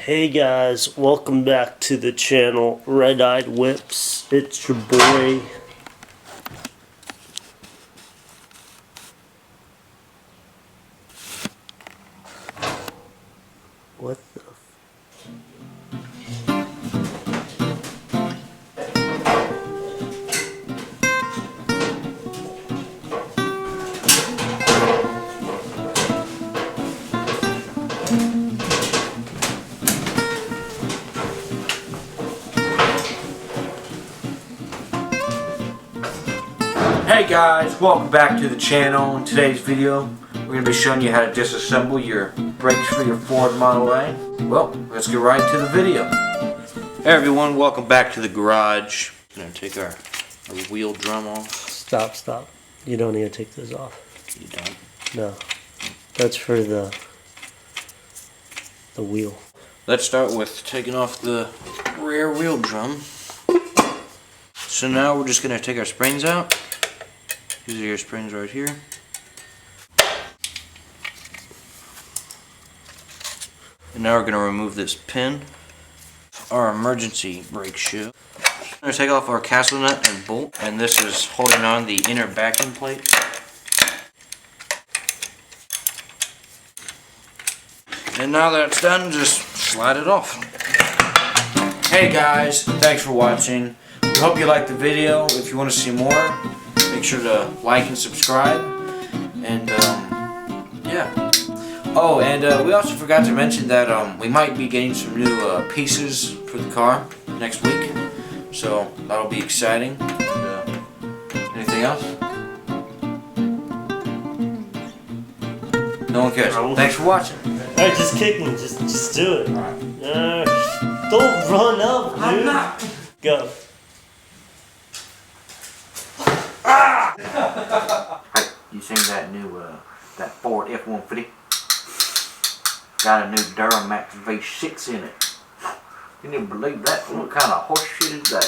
Hey guys, welcome back to the channel Red Eyed Whips. It's your boy. What the Hey guys, welcome back to the channel. In today's video, we're going to be showing you how to disassemble your brakes for your Ford Model A. Well, let's get right to the video. Hey everyone, welcome back to the garage. I'm going to take our wheel drum off. Stop. You don't need to take those off. You don't? No. That's for the wheel. Let's start with taking off the rear wheel drum. So now we're just going to take our springs out. These are your springs right here. And now we're going to remove this pin, our emergency brake shoe. I'm going to take off our castle nut and bolt, and this is holding on the inner backing plate. And now that it's done, just slide it off. Hey guys, thanks for watching. We hope you liked the video. If you want to see more, make sure to like and subscribe. And yeah. Oh, and we also forgot to mention that we might be getting some new pieces for the car next week. So that'll be exciting. And, anything else? No one cares. Thanks for watching. Alright, just kick me. Just do it. Don't run up, dude. I'm not. Go. You seen that new that Ford F-150? Got a new Duramax V6 in it. You didn't believe that? What kind of horse shit is that?